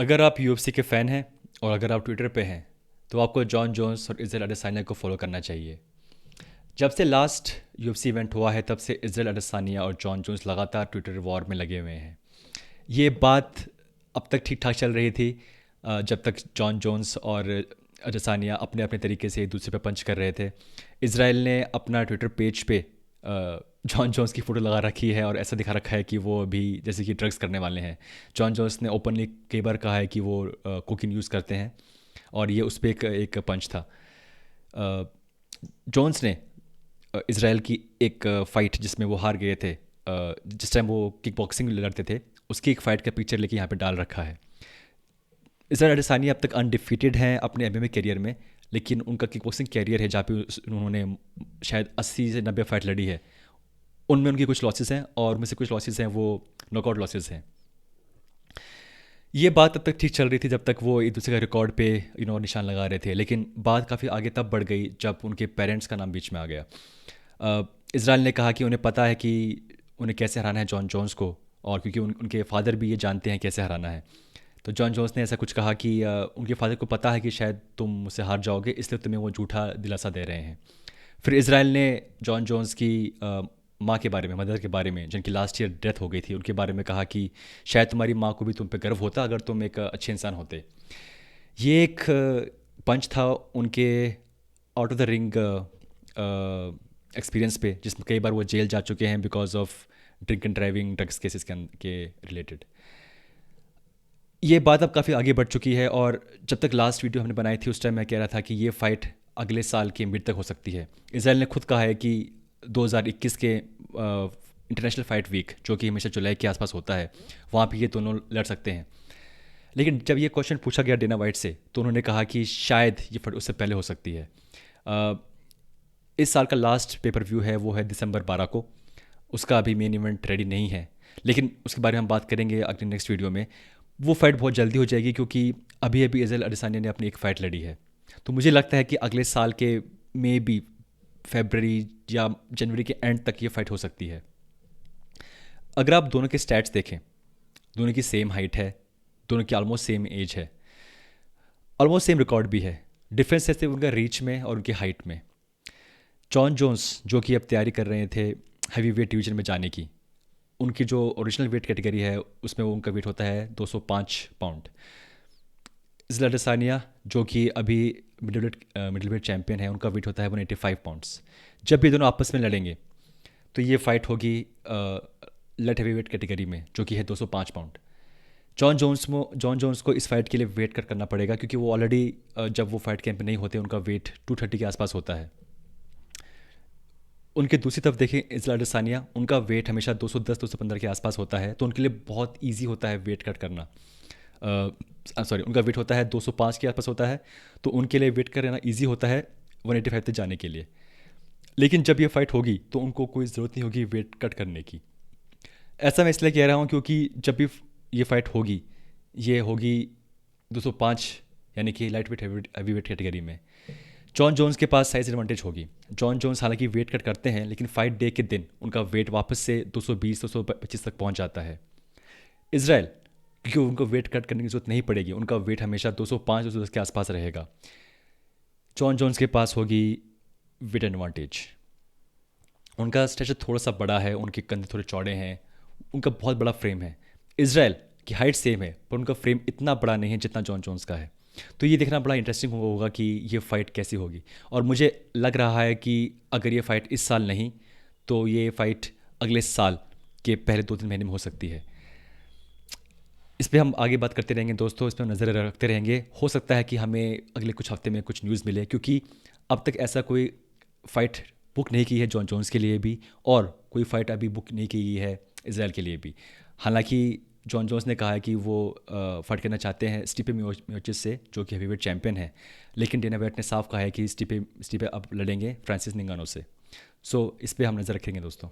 अगर आप यूएफसी के फ़ैन हैं और अगर आप ट्विटर पे हैं तो आपको जॉन जोन्स और इज़राइल अडेसानिया को फॉलो करना चाहिए। जब से लास्ट यूएफसी इवेंट हुआ है तब से इज़राइल अडेसानिया और जॉन जोन्स लगातार ट्विटर वॉर में लगे हुए हैं। ये बात अब तक ठीक ठाक चल रही थी, जब तक जॉन जोन्स और अडेसानिया अपने अपने तरीके से एक दूसरे पे पंच कर रहे थे। इज़राइल ने अपना ट्विटर पेज पे जॉन जोन्स की फ़ोटो लगा रखी है और ऐसा दिखा रखा है कि वो अभी जैसे कि ड्रग्स करने वाले हैं। जॉन जोन्स ने ओपनली कई बार कहा है कि वो कोकीन यूज़ करते हैं और ये उस पर एक पंच था। अ, जोन्स ने इसराइल की एक फ़ाइट जिसमें वो हार गए थे, जिस टाइम वो किक बॉक्सिंग लड़ते थे, उसकी एक फ़ाइट का पिक्चर लेके यहाँ पे डाल रखा है। इसराइल अडेसानिया अब तक अनडिफीटेड हैं अपने एमएमए करियर में, लेकिन उनका किक बॉक्सिंग कैरियर है जहाँ पे उन्होंने शायद 80 से 90 फाइट लड़ी है। उनमें उनकी कुछ लॉसेस हैं और उनमें से कुछ लॉसेस हैं वो नॉकआउट लॉसेस हैं। ये बात तब तक ठीक चल रही थी जब तक वो एक दूसरे का रिकॉर्ड पे निशान लगा रहे थे, लेकिन बात काफ़ी आगे तब बढ़ गई जब उनके पेरेंट्स का नाम बीच में आ गया। इसराइल ने कहा कि उन्हें पता है कि उन्हें कैसे हराना है जॉन जोन्स को, और क्योंकि उनके फादर भी ये जानते हैं कैसे हराना है। तो जॉन जोन्स ने ऐसा कुछ कहा कि उनके फादर को पता है कि शायद तुम मुझसे हार जाओगे, इसलिए तुम्हें वो झूठा दिलासा दे रहे हैं। फिर इसराइल ने जॉन जोन्स की माँ के बारे में, मदर के बारे में, जिनकी लास्ट ईयर डेथ हो गई थी, उनके बारे में कहा कि शायद तुम्हारी माँ को भी तुम पे गर्व होता अगर तुम एक अच्छे इंसान होते। ये एक पंच था उनके out of the ring experience पे, जिसमें कई बार वो जेल जा चुके हैं because of drink and driving drugs cases के रिलेटेड। ये बात अब काफ़ी आगे बढ़ चुकी है और जब तक लास्ट वीडियो हमने बनाई थी उस टाइम मैं कह रहा था कि ये फ़ाइट अगले साल के मिड तक हो सकती है। इसराइल ने खुद कहा है कि 2021 के इंटरनेशनल फ़ाइट वीक, जो कि हमेशा जुलाई के आसपास होता है, वहाँ पे ये दोनों लड़ सकते हैं। लेकिन जब ये क्वेश्चन पूछा गया डेना वाइट से तो उन्होंने कहा कि शायद ये फाइट उससे पहले हो सकती है। अ, इस साल का लास्ट पेपर व्यू है वो है दिसंबर 12 को। उसका अभी मेन इवेंट रेडी नहीं है, लेकिन उसके बारे में हम बात करेंगे अगले नेक्स्ट वीडियो में। वो फाइट बहुत जल्दी हो जाएगी क्योंकि अभी अभी इज़राइल अडेसानिया ने अपनी एक फ़ाइट लड़ी है। तो मुझे लगता है कि अगले साल के मे बी फेबररी या जनवरी के एंड तक ये फाइट हो सकती है। अगर आप दोनों के स्टैट्स देखें, दोनों की सेम हाइट है, दोनों की ऑलमोस्ट सेम एज है, ऑलमोस्ट सेम रिकॉर्ड भी है। डिफरेंस है सिर्फ उनका रीच में और उनकी हाइट में। जॉन जोन्स जो कि अब तैयारी कर रहे थे हैवी वेट डिवीजन में जाने की, उनकी जो ओरिजिनल वेट कैटेगरी है उसमें वो उनका वेट होता है 205 पाउंड। इज़राइल अडेसानिया जो कि अभी मिडिल वेट चैंपियन है, उनका वेट होता है 185 पाउंड्स। जब ये दोनों आपस में लड़ेंगे तो ये फाइट होगी लेट हैवी वेट कैटेगरी में, जो कि है 205 पाउंड। जॉन जोन्स को इस फाइट के लिए वेट करना पड़ेगा क्योंकि वो ऑलरेडी जब वो फाइट कैंप में नहीं होते उनका वेट 230 के आसपास होता है। उनके दूसरी तरफ देखें इज़राइल अडेसानिया, उनका वेट हमेशा 210-215 के आसपास होता है, तो उनके लिए बहुत इजी होता है वेट कट करना। सॉरी, उनका वेट होता है 205 के आसपास होता है, तो उनके लिए वेट करना इजी होता है 185 तक जाने के लिए। लेकिन जब ये फाइट होगी तो उनको कोई ज़रूरत नहीं होगी वेट कट करने की। ऐसा मैं इसलिए कह रहा हूँ क्योंकि जब भी ये फाइट होगी, ये होगी 205 यानी कि light weight heavy weight category में। जॉन जोन्स के पास साइज एडवांटेज होगी। जॉन जोन्स हालांकि वेट कट करते हैं, लेकिन फाइट डे के दिन उनका वेट वापस से 220-225 तक पहुंच जाता है। इसराइल, क्योंकि उनको वेट कट करने की जरूरत नहीं पड़ेगी, उनका वेट हमेशा 205-210 के आसपास रहेगा। जॉन जोन्स के पास होगी वेट एडवांटेज। उनका स्ट्रेचर थोड़ा सा बड़ा है, उनके कंधे थोड़े चौड़े हैं, उनका बहुत बड़ा फ्रेम है। इसराइल की हाइट सेम है पर उनका फ्रेम इतना बड़ा नहीं है जितना जॉन जोन्स का है। तो ये देखना बड़ा इंटरेस्टिंग होगा कि ये फ़ाइट कैसी होगी। और मुझे लग रहा है कि अगर ये फ़ाइट इस साल नहीं तो ये फ़ाइट अगले साल के पहले 2-3 महीने में हो सकती है। इस पर हम आगे बात करते रहेंगे दोस्तों, इस पर हम नज़र रखते रहेंगे। हो सकता है कि हमें अगले कुछ हफ्ते में कुछ न्यूज़ मिले, क्योंकि अब तक ऐसा कोई फ़ाइट बुक नहीं की है जॉन जोन्स के लिए भी, और कोई फ़ाइट अभी बुक नहीं की है इसराइल के लिए भी। हालांकि जॉन जोन्स ने कहा है कि वो फाइट करना चाहते हैं स्टिपे मियोचिस से, जो कि हेवीवेट चैंपियन है, लेकिन डेना वाइट ने साफ कहा है कि स्टिपे अब लड़ेंगे फ्रांसिस निंगानो से। सो इस पर हम नज़र रखेंगे दोस्तों।